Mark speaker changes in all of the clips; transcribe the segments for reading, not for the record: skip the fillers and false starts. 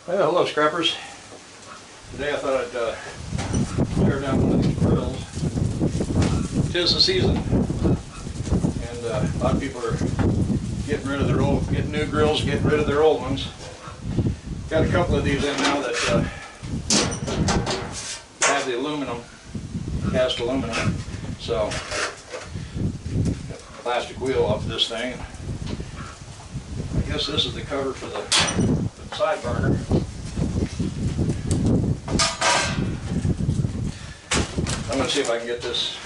Speaker 1: Well, hello scrappers. Today I thought I'd tear down one of these grills. 'Tis the season, and a lot of people are getting rid of their old, getting new grills, getting rid of their old ones. Got a couple of these in now that have the aluminum, cast aluminum. So, got the plastic wheel off this thing. I guess this is the cover for the side burner. I'm going to see if I can get this,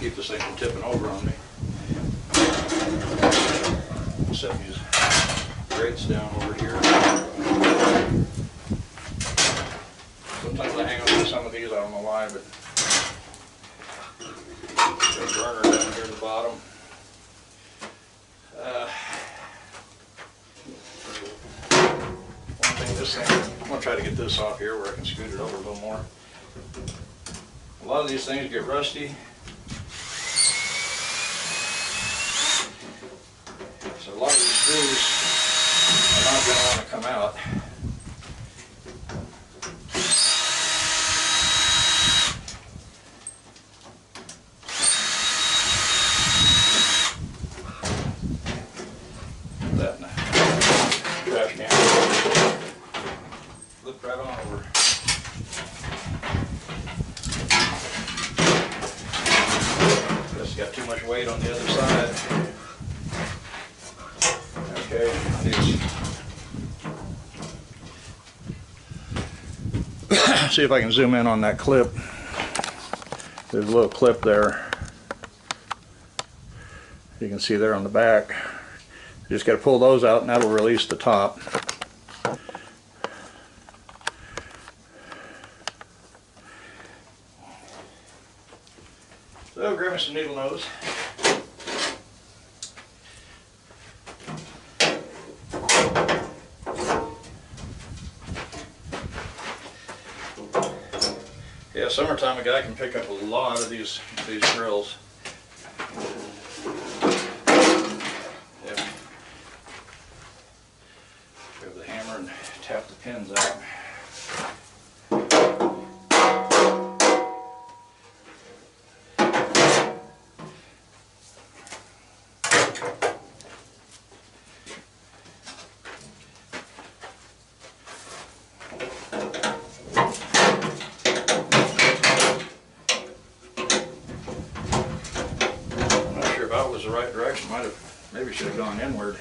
Speaker 1: keep this thing from tipping over on me. Set these grates down over here. Sometimes I hang on to some of these, I don't know why, but the burner down here at the bottom. One thing, this thing, I'm going to try to get this off here where I can scoot it over a little more. A lot of these things get rusty. So a lot of these screws are not going to want to come out. Put that in the trash can. Flip right on over. Just got too much weight on the other side. Okay, see if I can zoom in on that clip. There's a little clip there. You can see there on the back. You just got to pull those out and that'll release the top. So grab me some needle nose. Yeah, summertime a guy can pick up a lot of these grills. Yeah. Grab the hammer and tap the pins out. Was the right direction. Might have, maybe should have gone inward.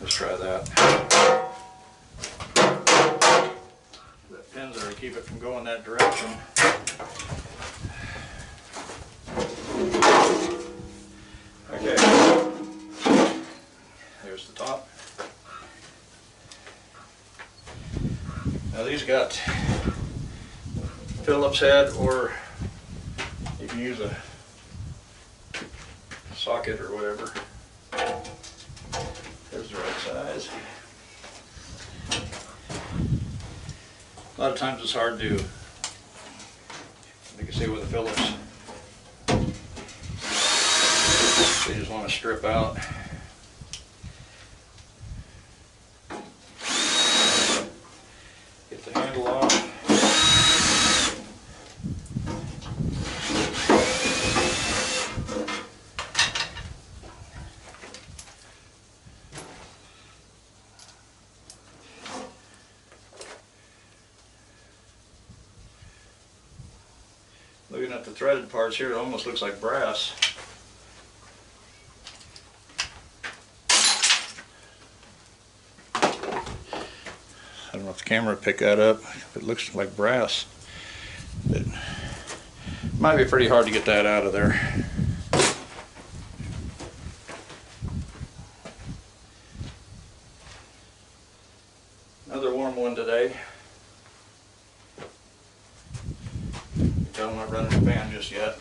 Speaker 1: Let's try that. The pins are to keep it from going that direction. Okay. There's the top. Now these got Phillips head, or you can use a socket or whatever. There's the right size. A lot of times it's hard to, you can see with the Phillips, so you just want to strip out. Get the handle off. Looking at the threaded parts here, it almost looks like brass. I don't know if the camera will pick that up. It looks like brass. It might be pretty hard to get that out of there. Another warm one today. I'm not running the fan just yet.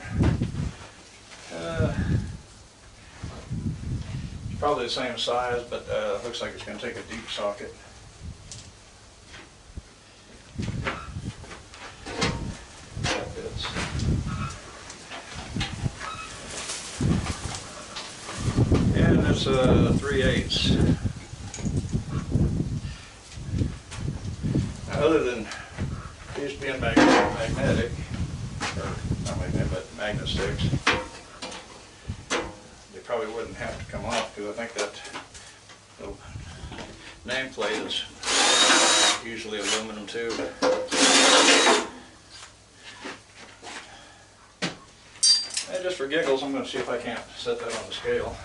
Speaker 1: It's probably the same size, but looks like it's going to take a deep socket. That fits. And this 3/8. Now, other than these being magnetic, or not magnetic, but magnet sticks, they probably wouldn't have to come off, because I think that the nameplate is usually aluminum too. And just for giggles, I'm going to see if I can't set that on the scale.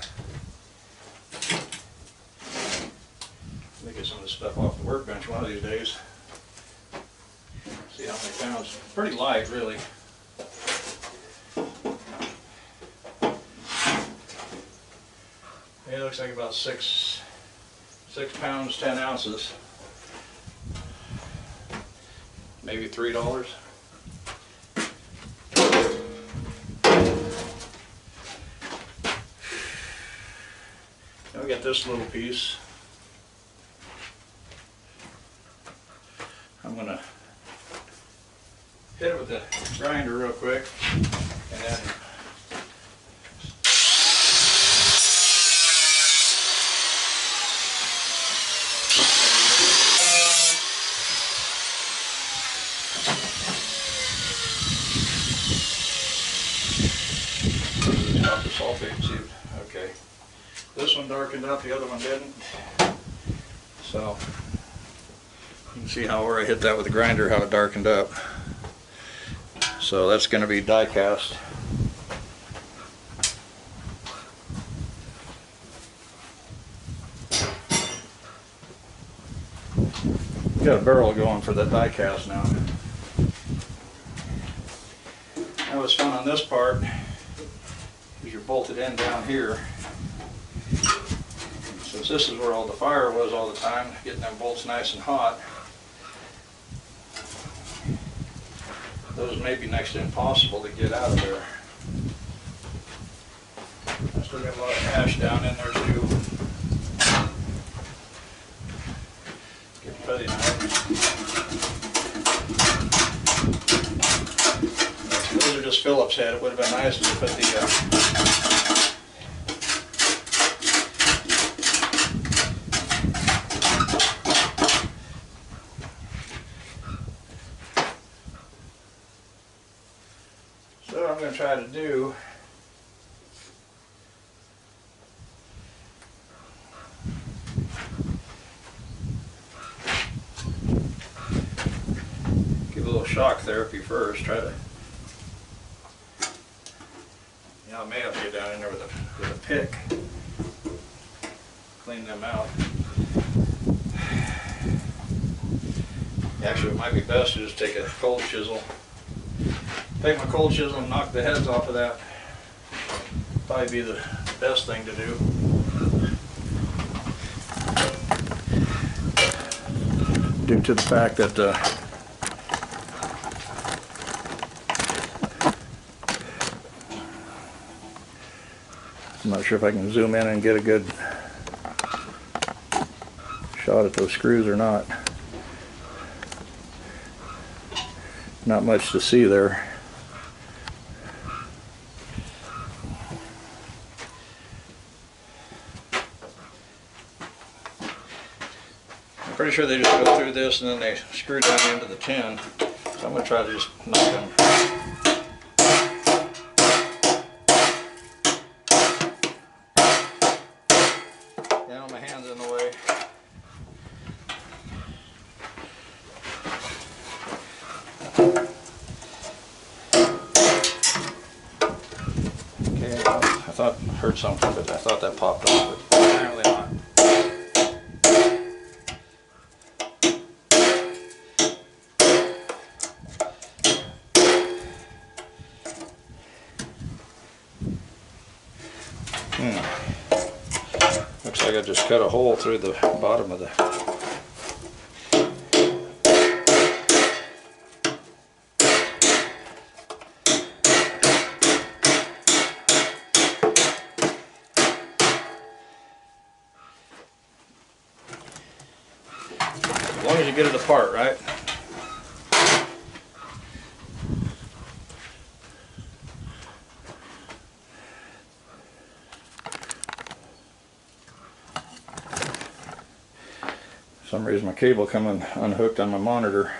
Speaker 1: Let me get some of this stuff off the workbench one of these days. See how many pounds. Pretty light, really. Yeah, it looks like about 6 pounds, 10 ounces. Maybe $3. Now we got this little piece. I'm gonna hit it with the grinder real quick, and then stop the sulfate and see if, okay. This one darkened up, the other one didn't. So you can see how where I hit that with the grinder, how it darkened up. So that's going to be die cast. Got a barrel going for that die cast now. That was fun on this part, because you're bolted in down here. Since this is where all the fire was all the time, getting them bolts nice and hot, those may be next to impossible to get out of there. I still got a lot of ash down in there too. Get putty knife. Those are just Phillips head. It would have been nice to put the so what I'm going to try to do, give a little shock therapy first. Try to, you know, I may have to get down in there with a pick, clean them out. Actually, it might be best to just take a cold chisel. Take my cold chisel and knock the heads off of that. Probably be the best thing to do. Due to the fact that I'm not sure if I can zoom in and get a good shot at those screws or not. Not much to see there. I'm pretty sure they just go through this and then they screw down into the tin. So I'm going to try to just knock them. Down, my hand's in the way. Okay, I thought I heard something, but I thought that popped off, but apparently not. Looks like I just cut a hole through the bottom of the... As long as you get it apart, right? some reason my cable coming unhooked on my monitor.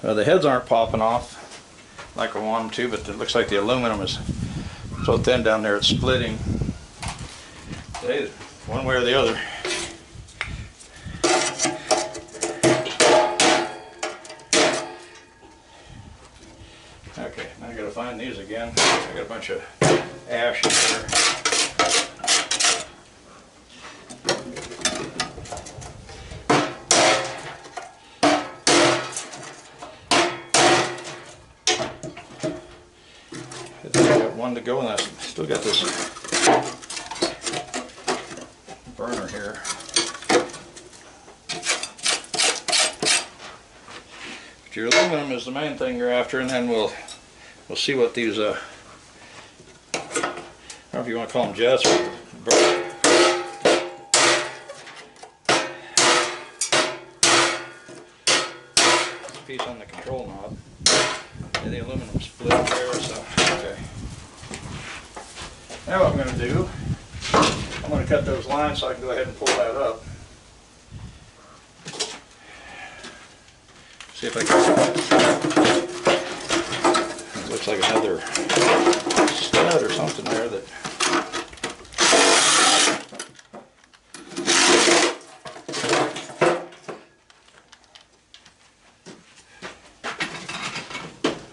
Speaker 1: The heads aren't popping off like I want them to, but it looks like the aluminum is so thin down there it's splitting. One way or the other. Okay, now I gotta find these again. I got a bunch of ash in here. I got one to go, and I still got this burner here. But your aluminum is the main thing you're after, and then we'll see what these I don't know if you want to call them jets or piece on the control knob. And the aluminum split there, so okay. Now what I'm going to do, I'm going to cut those lines so I can go ahead and pull that up. See if I can. It looks like another stud or something there that.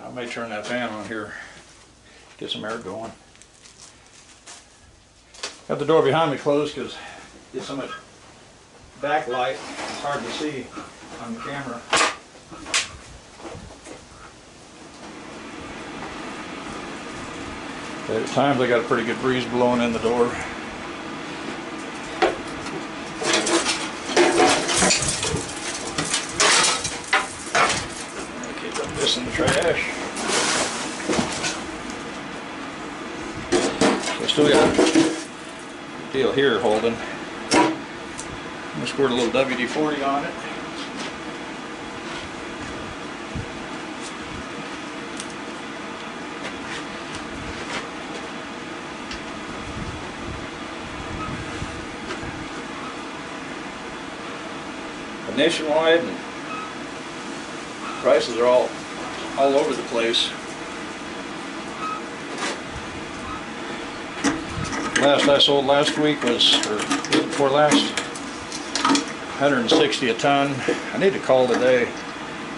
Speaker 1: I may turn that fan on here, get some air going. Got the door behind me closed because get so much backlight, it's hard to see on the camera. At times I got a pretty good breeze blowing in the door. Okay, put this in the trash. So I still got a deal here holding. I'm going to squirt a little WD-40 on it. Nationwide, and prices are all over the place. Last I sold last week was, or week before last, 160 a ton. I need to call today.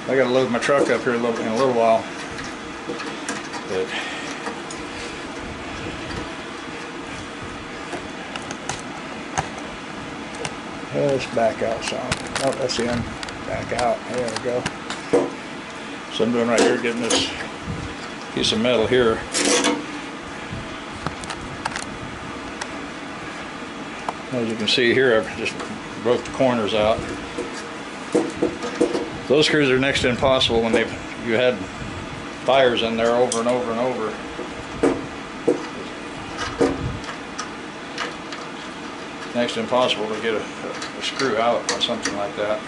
Speaker 1: I got to load my truck up here in a little while. But let's back out some. Oh, that's in. Back out. There we go. So I'm doing right here, getting this piece of metal here. As you can see here, I've just broke the corners out. Those screws are next to impossible when you had fires in there over and over and over. Next to impossible to get a screw out or something like that.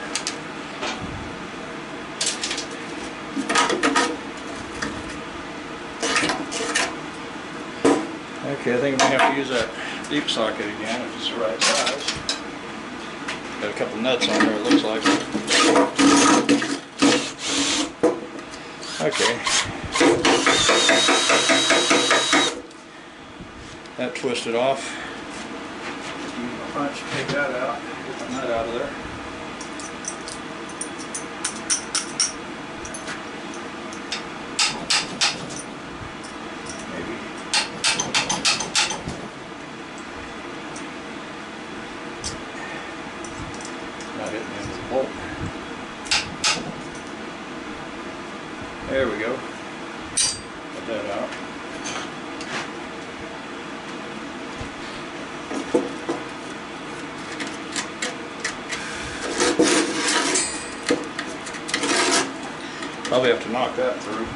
Speaker 1: Okay, I think I might have to use that deep socket again if it's the right size. Got a couple nuts on there, it looks like. Okay. That twisted off. Punch, take that out, get the nut out of there. Maybe. Not hitting in with the bolt. There we go. Get that out. Probably have to knock that through.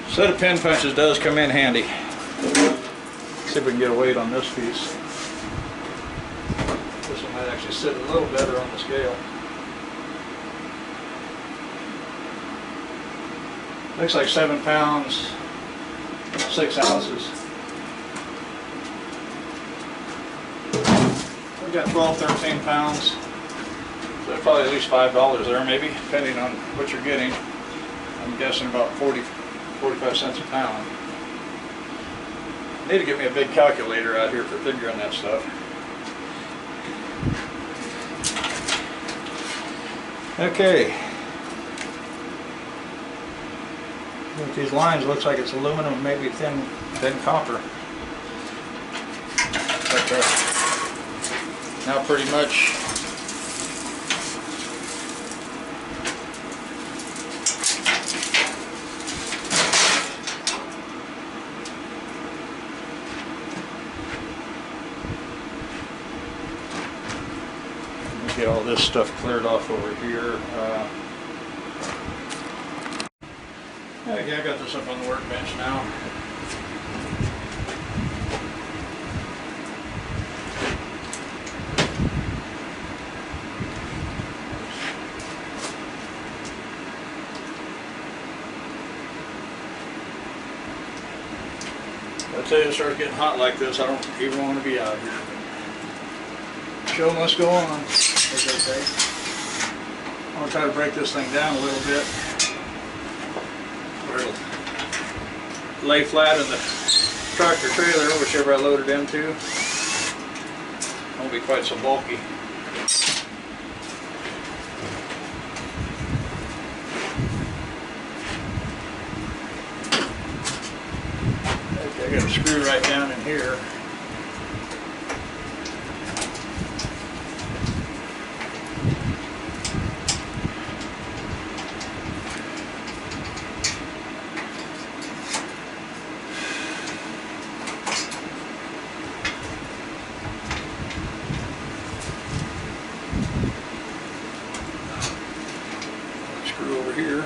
Speaker 1: Set of pin punches does come in handy. See if we can get a weight on this piece. This one might actually sit a little better on the scale. Looks like 7 pounds, 6 ounces. We've got 12, 13 pounds. So probably at least $5 there maybe, depending on what you're getting. I'm guessing about 45 cents a pound. I need to get me a big calculator out here for figuring that stuff. Okay. With these lines, looks like it's aluminum, maybe thin copper. But now pretty much get all this stuff cleared off over here. Okay, I got this up on the workbench now. I tell you, it starts getting hot like this, I don't even want to be out here. Show must go on, as they say. I'm going to try to break this thing down a little bit, where it'll lay flat in the tractor trailer, whichever I load it into. Won't be quite so bulky. Okay, I got a screw right down in here. Over here.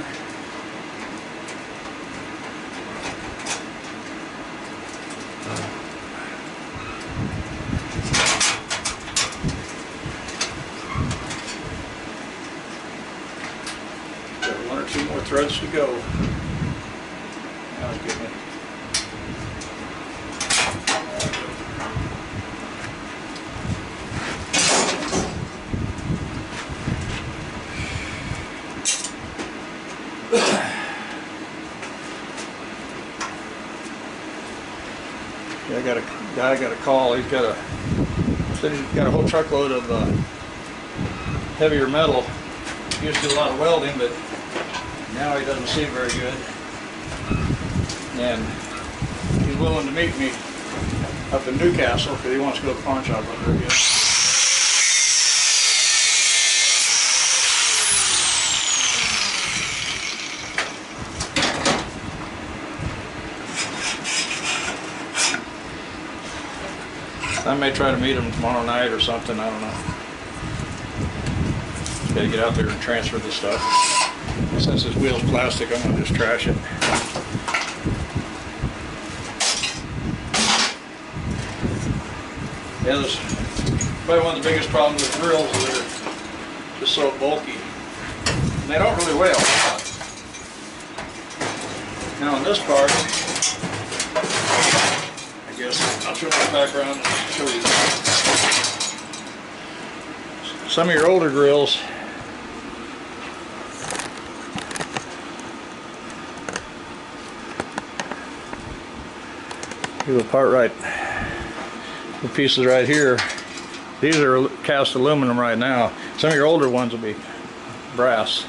Speaker 1: Got 1 or 2 more threads to go. Now it's getting it. I got a guy I got a call. He's got a whole truckload of heavier metal. He used to do a lot of welding, but now he doesn't see very good. And he's willing to meet me up in Newcastle because he wants to go to the pawn shop up there again. I may try to meet him tomorrow night or something, I don't know. Just gotta get out there and transfer the stuff. Since this wheel's plastic, I'm gonna just trash it. Yeah, this is probably one of the biggest problems with grills is they're just so bulky. And they don't really weigh a lot. Now on this part, I guess I'll turn this back around and show you that. Some of your older grills do a part right, the pieces right here. These are cast aluminum right now. Some of your older ones will be brass.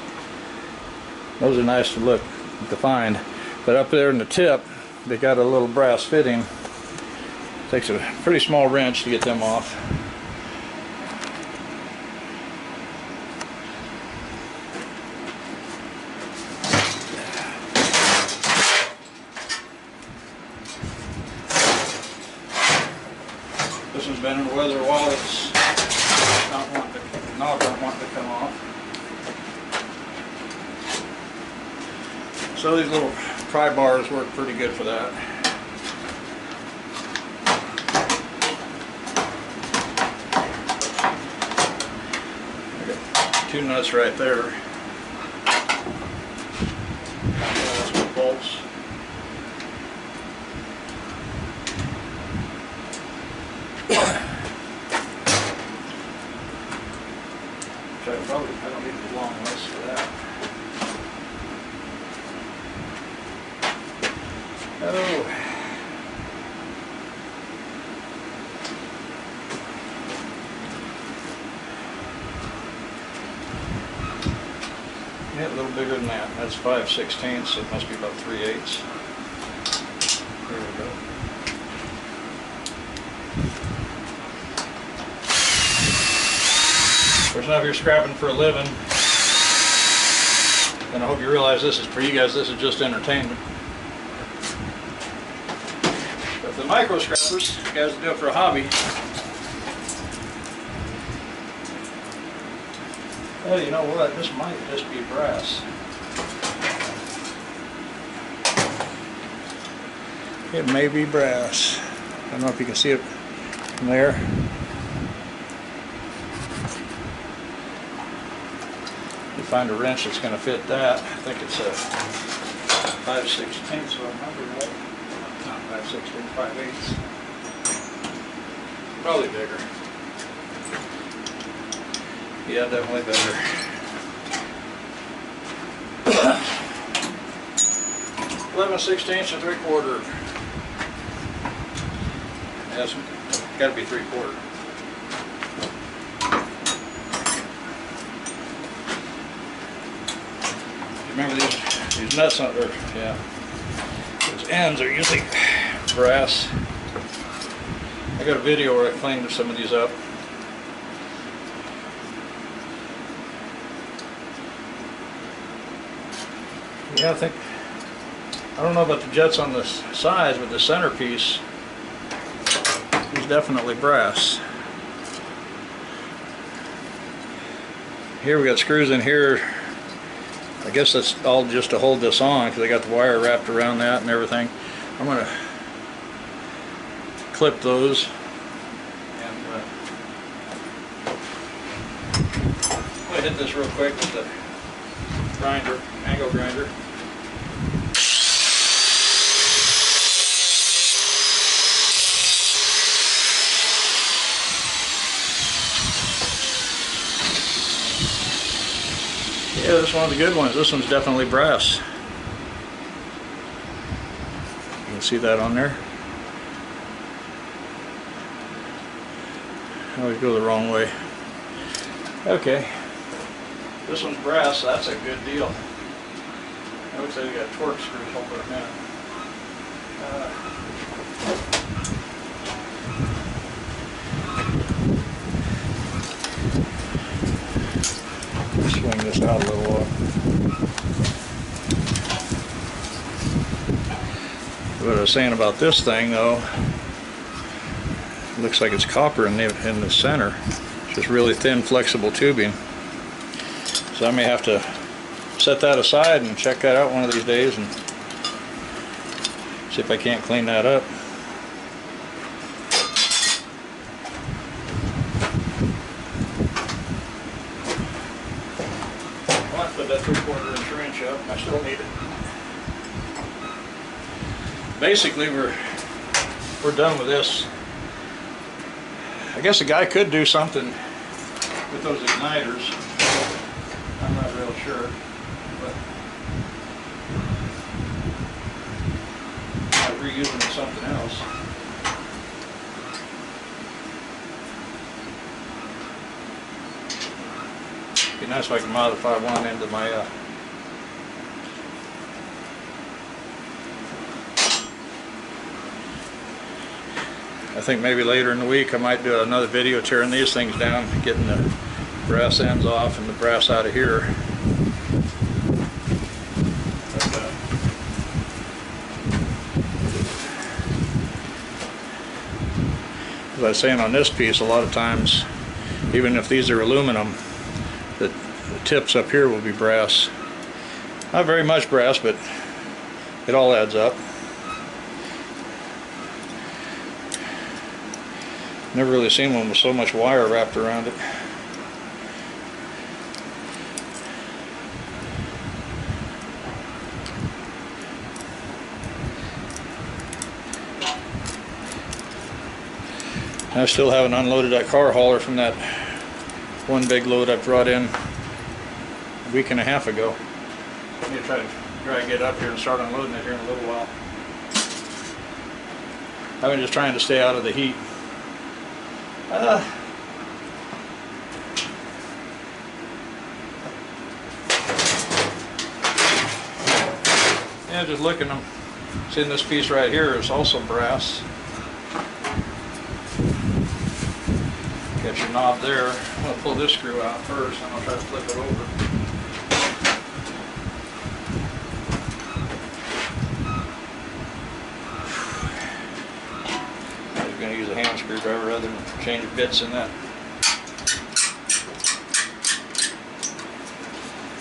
Speaker 1: Those are nice to look, to find. But up there in the tip, they got a little brass fitting. Takes a pretty small wrench to get them off. This one's been in the weather a while. It's not wanting to come off. So these little pry bars work pretty good for that. Two nuts right there. That's what which I don't need the long list for that. Oh. Yeah, a little bigger than that. That's 5/16, so it must be about 3/8. There we go. Of course, now if you're scrapping for a living, and I hope you realize this is for you guys, this is just entertainment. But for the micro scrappers, you guys do it for a hobby. Well, you know what? This might just be brass. It may be brass. I don't know if you can see it from there. You find a wrench that's going to fit that. I think it's a 5/16, so I remember right. Not 5/16, 5/8. Probably bigger. Yeah, definitely better. 11/16 and 3/4. Yes, got to be 3/4. Remember these nuts on there? Yeah. Those ends are usually brass. I got a video where I cleaned some of these up. Yeah, I don't know about the jets on the sides, but the centerpiece is definitely brass. Here we got screws in here. I guess that's all just to hold this on because I got the wire wrapped around that and everything. I'm going to clip those and I'm going to hit this real quick with the grinder, angle grinder. Yeah, this is one of the good ones. This one's definitely brass. You can see that on there. I always go the wrong way. Okay. This one's brass, so that's a good deal. It looks like we got torque screws. Hold on a minute. Swing this out a little while. What I was saying about this thing, though, it looks like it's copper in the center. It's just really thin, flexible tubing. So I may have to set that aside and check that out one of these days and see if I can't clean that up. I'll have to put that 3/4 inch wrench up. I still need it. Basically, we're done with this. I guess a guy could do something with those igniters. I'm not real sure, but I might reuse them to something else. It'd be nice if I could modify one into my I think maybe later in the week I might do another video tearing these things down, getting the brass ends off and the brass out of here. But, as I was saying on this piece, a lot of times, even if these are aluminum, the tips up here will be brass. Not very much brass, but it all adds up. Never really seen one with so much wire wrapped around it. I still haven't unloaded that car hauler from that one big load I brought in a week and a half ago. I need to try to drag it up here and start unloading it here in a little while. I've been just trying to stay out of the heat. Yeah, just looking at them. Seeing this piece right here is also brass. Got your knob there. I'm going to pull this screw out first, and I'll try to flip it over. I'm going to use a hand screwdriver rather than change bits in that.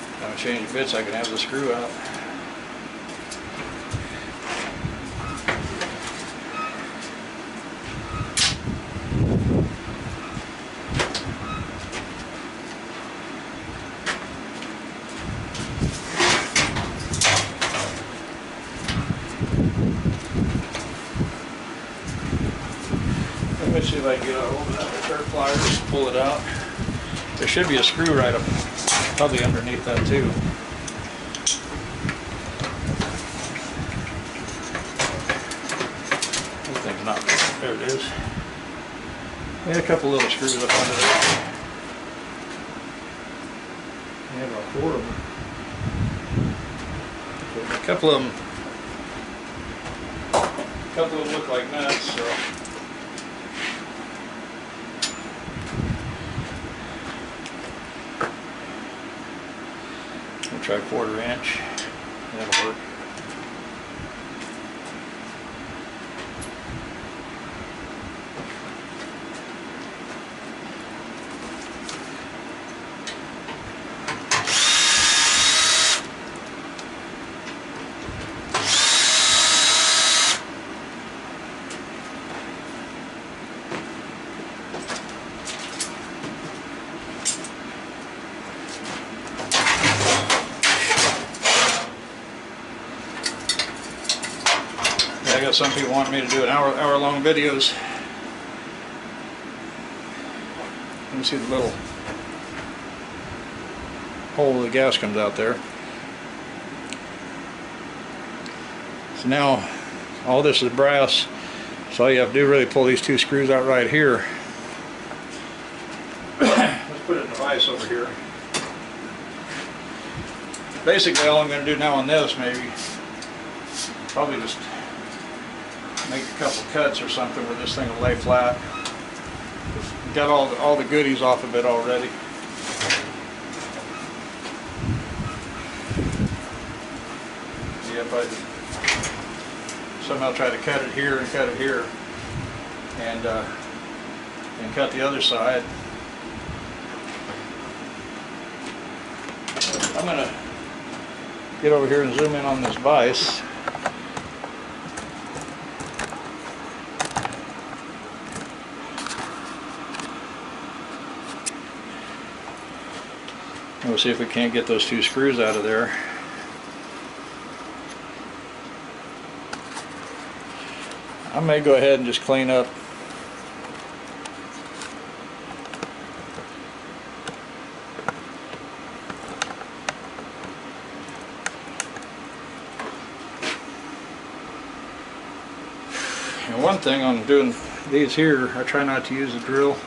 Speaker 1: If I'm going to change bits, I can have the screw out. Let me see if I can get a hold of that with pair of pliers, pull it out. There should be a screw right up, probably underneath that too. This thing's not, there it is. Yeah, a couple little screws up under there. Yeah, about 4 of them. A couple of them look like nuts, so. We'll try 1/4 inch. That'll work. I got some people wanting me to do an hour-long videos. You can see the little hole where the gas comes out there. So now all this is brass, so all you have to do is really pull these 2 screws out right here. Let's put it in the vise over here. Basically all I'm going to do now on this, maybe probably just make a couple cuts or something where this thing will lay flat. Got all the goodies off of it already. Yep, I somehow try to cut it here and cut it here, and cut the other side. I'm gonna get over here and zoom in on this vise. We'll see if we can't get those 2 screws out of there. I may go ahead and just clean up and one thing on doing these here, I try not to use the drill.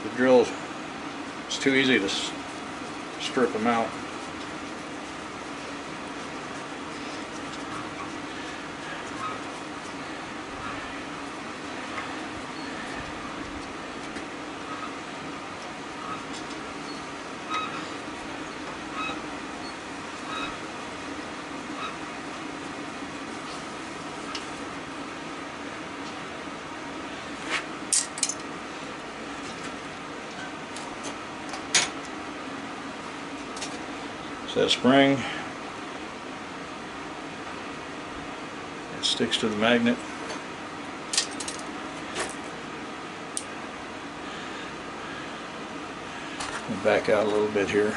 Speaker 1: The drill, it's too easy to strip them out. So that spring, it sticks to the magnet. We'll back out a little bit here.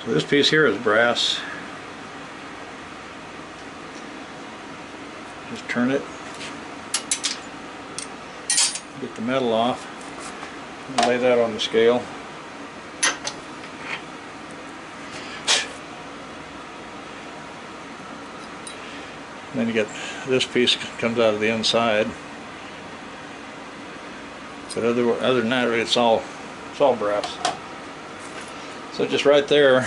Speaker 1: So this piece here is brass. Just turn it. Get the metal off. Lay that on the scale. Then you get this piece comes out of the inside. But other than that, it's all brass. So just right there. I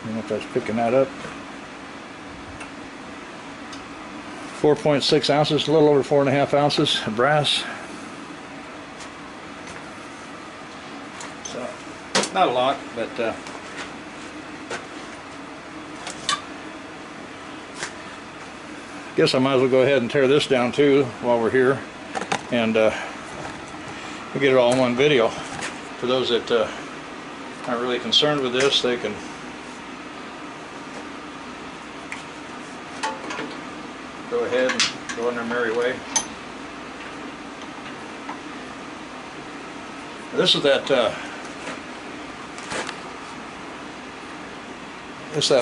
Speaker 1: don't know if that's picking that up. 4.6 ounces, a little over 4.5 ounces of brass. So, not a lot, but guess I might as well go ahead and tear this down too while we're here, and we'll get it all in one video. For those that aren't really concerned with this, they can go ahead and go on their merry way. This is that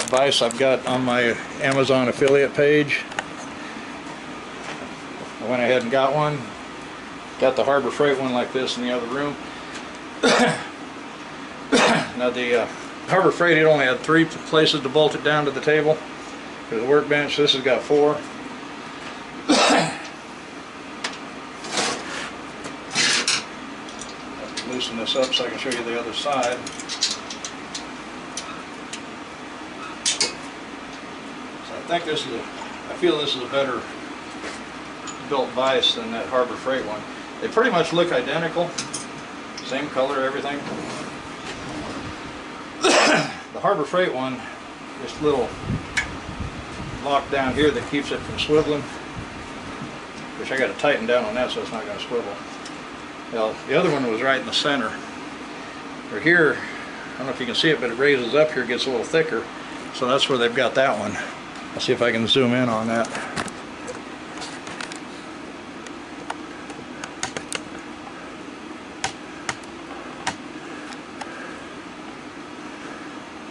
Speaker 1: vise I've got on my Amazon affiliate page. I went ahead and got one. Got the Harbor Freight one like this in the other room. Now the Harbor Freight, it only had 3 places to bolt it down to the table. For the workbench, this has got 4. Loosen this up so I can show you the other side. So I think this is I feel this is a better built vise than that Harbor Freight one. They pretty much look identical, same color, everything. The Harbor Freight one, this little lock down here that keeps it from swiveling, which I got to tighten down on that so it's not going to swivel. Well, the other one was right in the center. Or here, I don't know if you can see it, but it raises up here, gets a little thicker. So that's where they've got that one. I'll see if I can zoom in on that.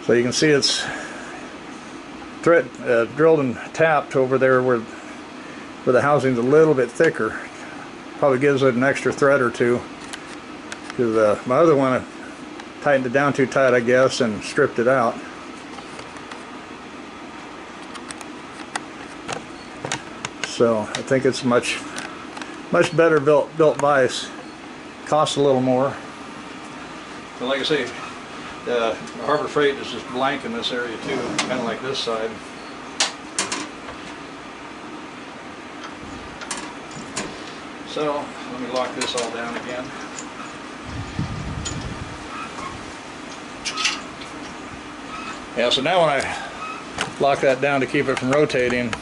Speaker 1: So you can see it's drilled and tapped over there where the housing's a little bit thicker. Probably gives it an extra thread or two, because my other one I tightened it down too tight, I guess, and stripped it out. So I think it's much better built vise. Costs a little more, but like I say, the Harbor Freight is just blank in this area too, kind of like this side. So let me lock this all down again. Yeah, so now when I lock that down to keep it from rotating,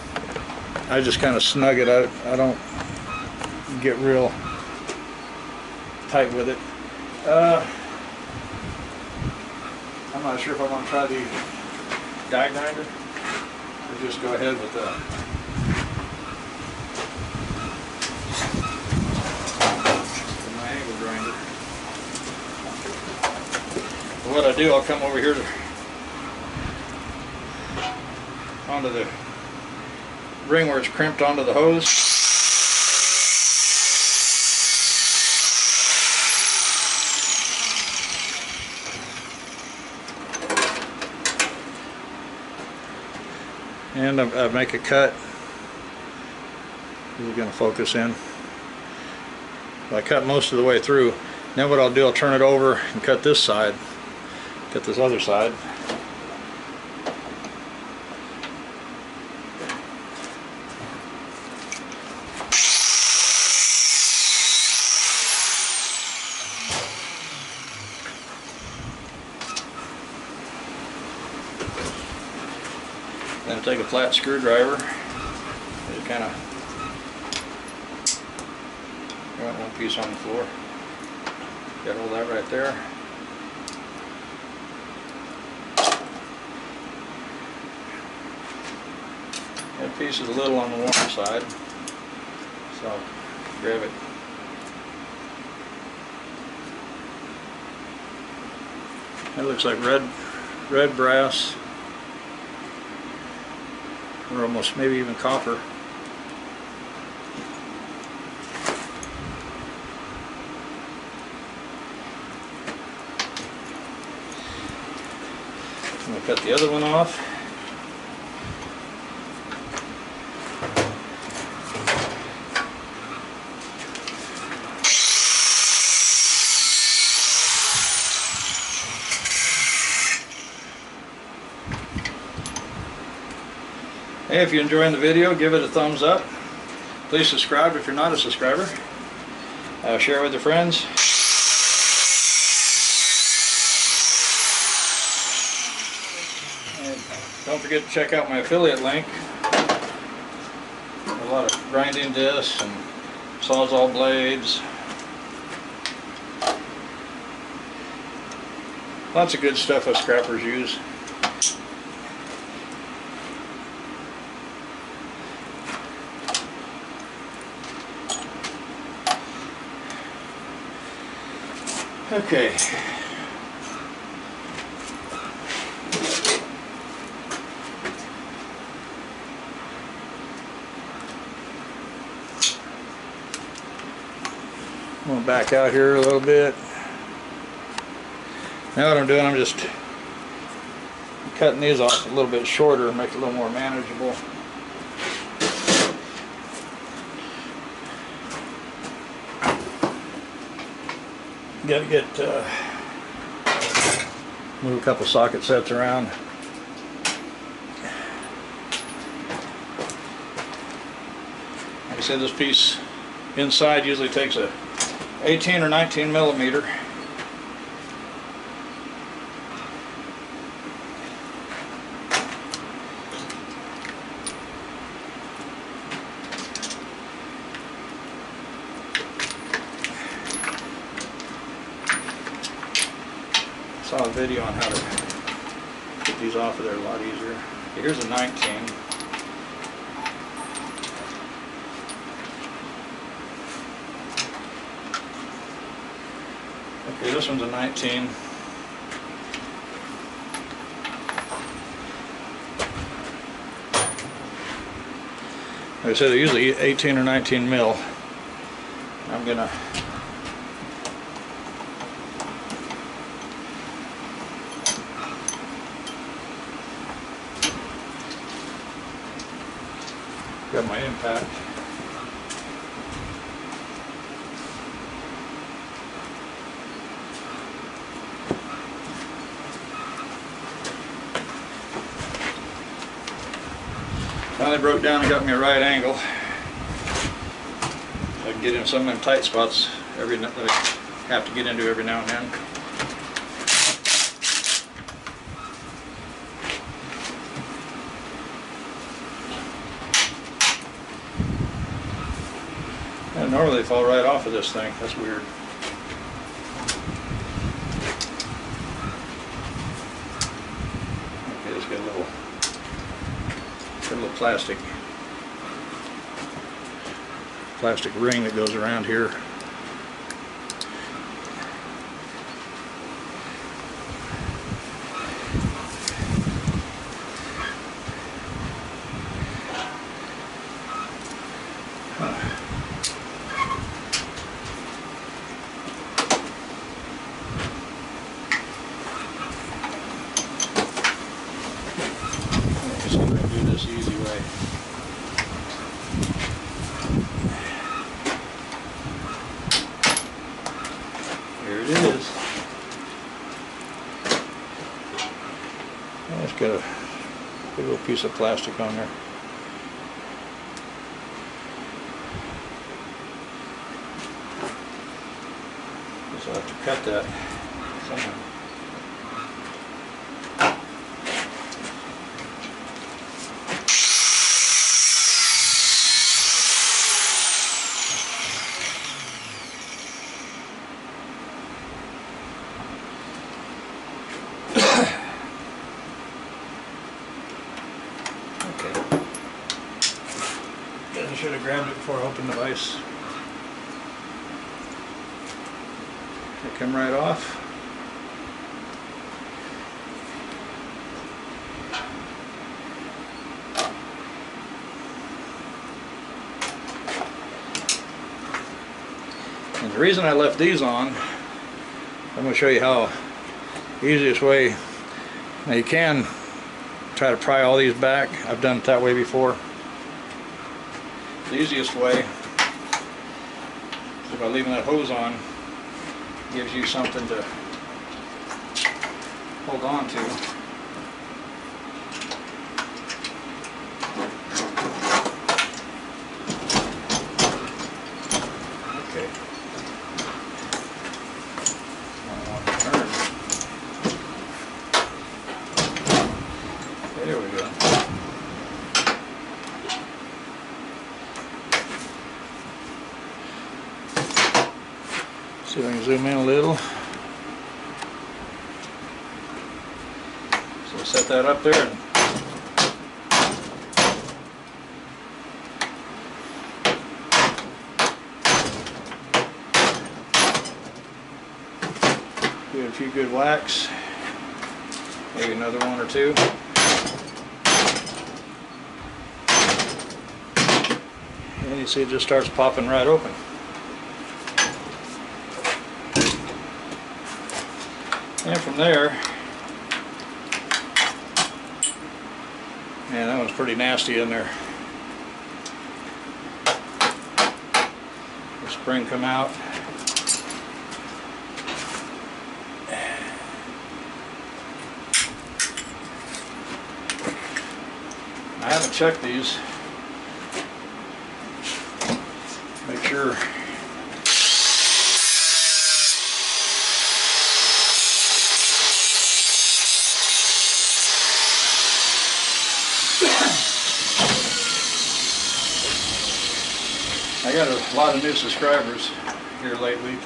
Speaker 1: I just kind of snug it out. I don't get real tight with it. I'm not sure if I want to try the die grinder or just go ahead with the what I do, I'll come over here onto the ring where it's crimped onto the hose. And I make a cut. This is going to focus in. I cut most of the way through. Then what I'll do, I'll turn it over and cut this side. Cut this other side. Then take a flat screwdriver, just kind of got one piece on the floor. Got all that right there. That piece is a little on the warm side, so grab it. That looks like red brass. or almost maybe even copper. I'm going to cut the other one off. Hey, if you're enjoying the video, give it a thumbs up. Please subscribe if you're not a subscriber. Share with your friends. And don't forget to check out my affiliate link. A lot of grinding discs and Sawzall blades. Lots of good stuff us scrappers use. Okay. I'm going to back out here a little bit. Now what I'm doing, I'm just cutting these off a little bit shorter, make it a little more manageable. Got to get move a couple socket sets around. Like I said, this piece inside usually takes a 18 or 19 millimeter. Saw a video on how to get these off of there a lot easier. Okay, here's a 19. Okay, this one's a 19. Like I said, they're usually 18 or 19 mil. I'm gonna got my impact. Finally broke down and got me a right angle. So I can get in some of them tight spots that I have to get into every now and then. And normally they fall right off of this thing. That's weird. Okay, it's got a little plastic ring that goes around here. Just going to do this easy way. Here it is. It's got a big little piece of plastic on there. So I have to cut that somehow. I should have grabbed it before I opened the vise. They come right off. And the reason I left these on, I'm going to show you how easiest way. Now you can try to pry all these back. I've done it that way before. The easiest way is by leaving that hose on. Gives you something to hold on to. Okay. There we go. See if I can zoom in a little. So set that up there and give it a few good whacks, maybe another one or two. And you see it just starts popping right open. And from there, man, that one's pretty nasty in there. The spring come out. I haven't checked these. Make sure. I got a lot of new subscribers here lately,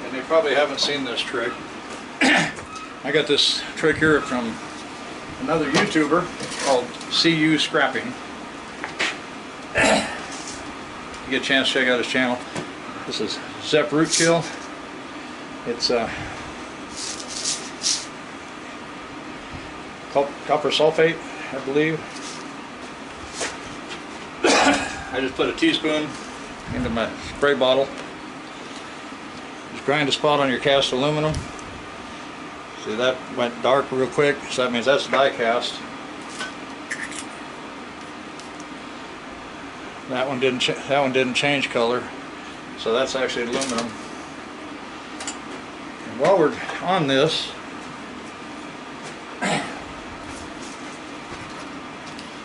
Speaker 1: and they probably haven't seen this trick. I got this trick here from another YouTuber called CU Scrapping. You get a chance to check out his channel. This is Zep Root Kill. It's copper sulfate, I believe. I just put a teaspoon into my spray bottle. Just grind a spot on your cast aluminum. See, that went dark real quick, so that means that's die cast. That one didn't change color, so that's actually aluminum. And while we're on this,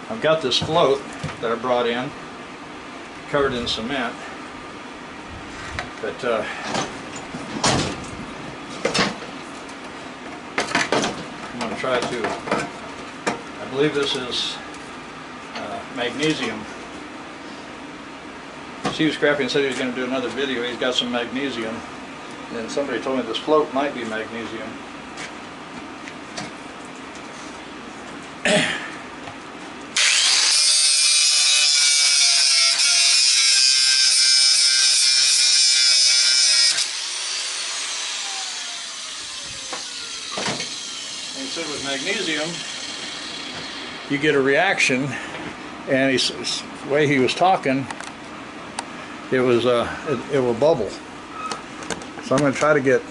Speaker 1: I've got this float that I brought in, covered in cement, but I'm going to try to, I believe this is magnesium. She was scrappy and said he was going to do another video. He's got some magnesium, and somebody told me this float might be magnesium. He said with magnesium you get a reaction, and the way he was talking, it was it will bubble. So I'm going to try to get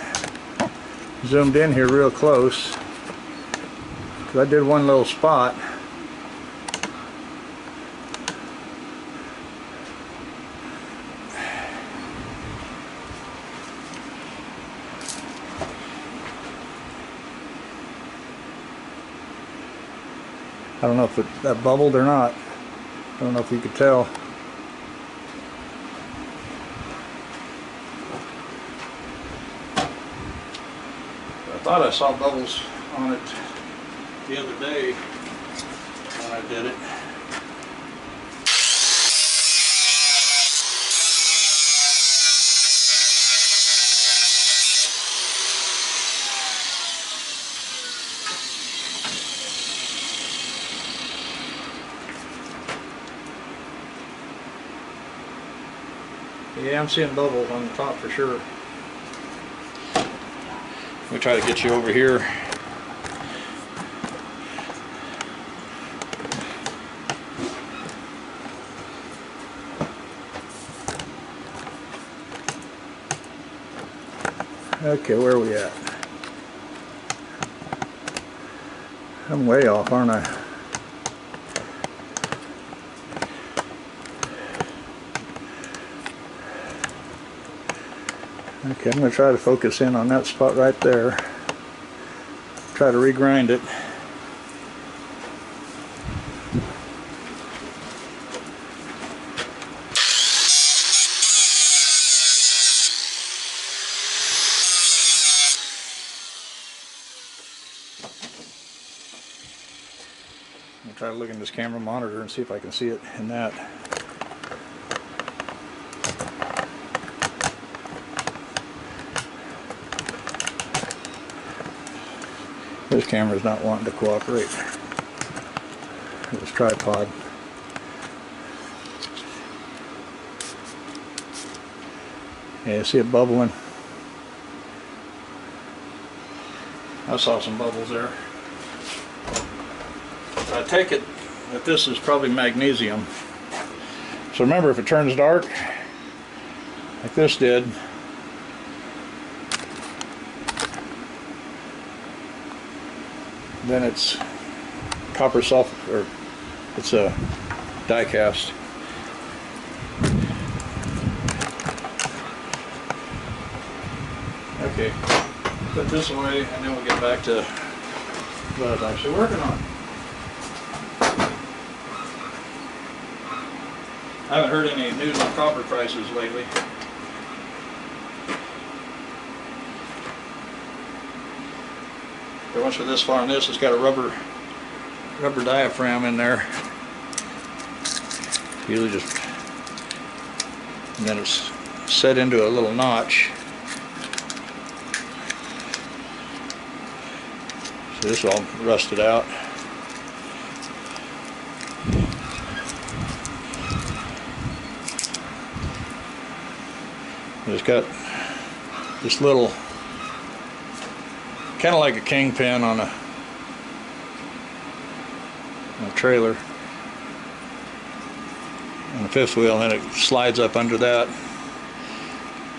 Speaker 1: zoomed in here real close, because I did one little spot. I don't know if that bubbled or not. I don't know if you could tell. I thought I saw bubbles on it the other day when I did it. Yeah, I'm seeing bubbles on the top for sure. Let me try to get you over here. Okay, where are we at? I'm way off, aren't I? Okay, I'm going to try to focus in on that spot right there. Try to regrind it. I'll try to look in this camera monitor and see if I can see it in that. This camera's not wanting to cooperate. This tripod. Yeah, see it bubbling. I saw some bubbles there. I take it that this is probably magnesium. So remember, if it turns dark, like this did, then it's copper sulfate, or it's a die cast. Okay, put this away and then we'll get back to what I was actually working on. I haven't heard any news on copper prices lately. But once we're this far on this, it's got a rubber diaphragm in there. Usually just, and then it's set into a little notch. So this is all rusted out. It's got this little, kind of like a kingpin on a trailer on the fifth wheel, and then it slides up under that.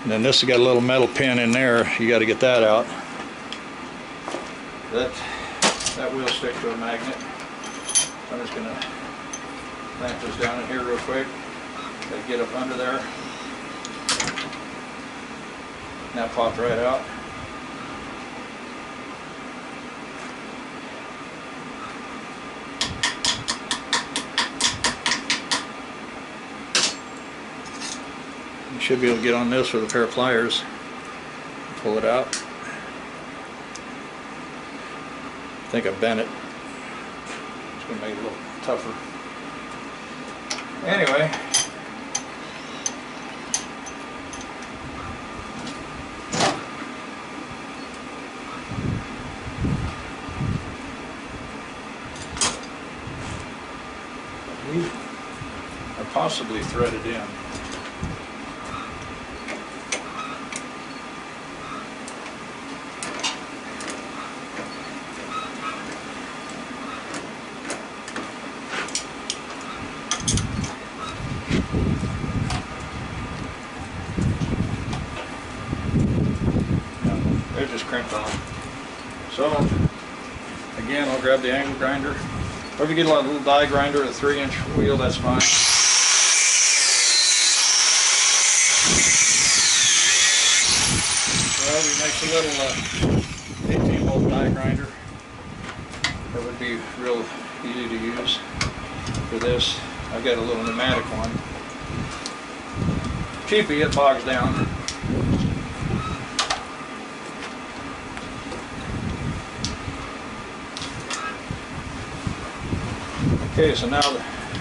Speaker 1: And then this has got a little metal pin in there. You got to get that out. That wheel sticks to a magnet. I'm just going to clamp this down in here real quick. Got to get up under there. And that popped right out. You should be able to get on this with a pair of pliers. Pull it out. I think I bent it. It's going to make it a little tougher. Anyway. These are possibly threaded in. They're just crimped on. So, again, I'll grab the angle grinder. Or if you get a little die grinder at a 3-inch wheel, that's fine. Well, we make a little 18-volt die grinder. That would be real easy to use for this. I've got a little pneumatic one. Cheapy, it bogs down. Okay, so now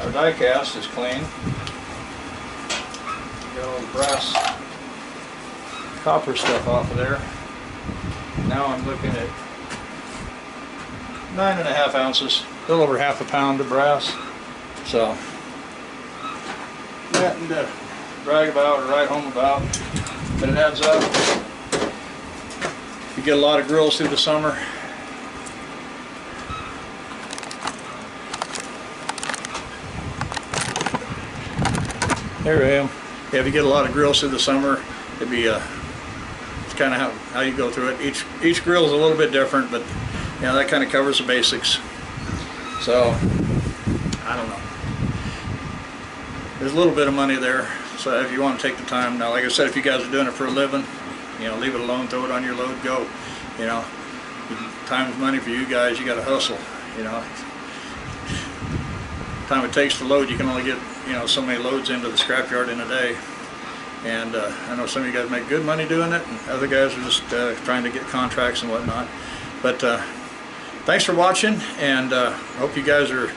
Speaker 1: our die cast is clean. Got all the brass copper stuff off of there. Now I'm looking at 9.5 ounces, a little over half a pound of brass. So, nothing to brag about or write home about, but it adds up. You get a lot of grills through the summer. There I am. Yeah, if you get a lot of grills through the summer, it'd be It's kind of how you go through it. Each grill is a little bit different, but you know, that kind of covers the basics. So I don't know. There's a little bit of money there. So if you want to take the time, now like I said, if you guys are doing it for a living, you know, leave it alone, throw it on your load, go. You know, time's money for you guys. You got to hustle. You know, time it takes to load, you can only get, you know, so many loads into the scrapyard in a day. And I know some of you guys make good money doing it, and other guys are just trying to get contracts and whatnot. But thanks for watching, and hope you guys are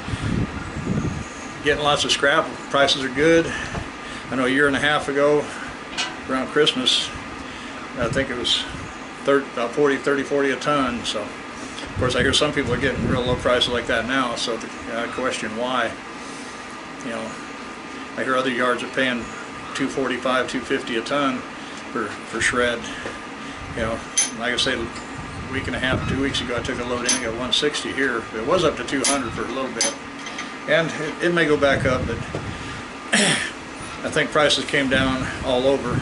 Speaker 1: getting lots of scrap. Prices are good. I know a year and a half ago, around Christmas, I think it was 30, 40 a ton. So, of course, I hear some people are getting real low prices like that now. So I question why. You know, I hear other yards are paying $245, $250 a ton for shred. You know, like I said, a week and a half, 2 weeks ago, I took a load in, I got 160 here. It was up to 200 for a little bit, and it may go back up, but I think prices came down all over.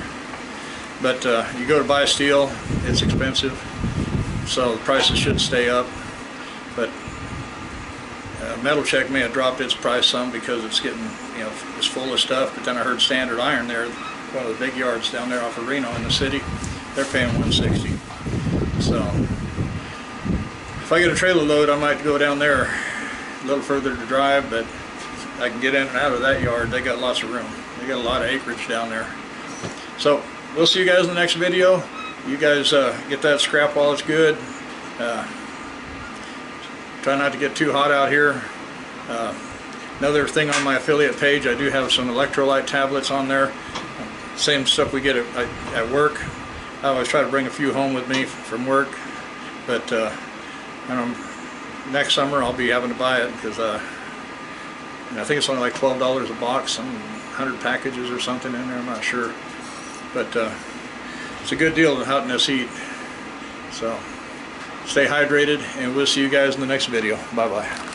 Speaker 1: But you go to buy steel, it's expensive, so the prices should stay up. But Metal Check may have dropped its price some because it's getting, you know, it's full of stuff. But then I heard Standard Iron there, one of the big yards down there off of Reno in the city, they're paying 160. So if I get a trailer load, I might go down there a little further to drive, but I can get in and out of that yard. They got lots of room. They got a lot of acreage down there. So we'll see you guys in the next video. You guys get that scrap while it's good. Try not to get too hot out here. Another thing on my affiliate page, I do have some electrolyte tablets on there. Same stuff we get at work. I always try to bring a few home with me from work, but next summer I'll be having to buy it because I think it's only like $12 a box, some 100 packages or something in there, I'm not sure. But it's a good deal out in this heat. So stay hydrated, and we'll see you guys in the next video. Bye-bye.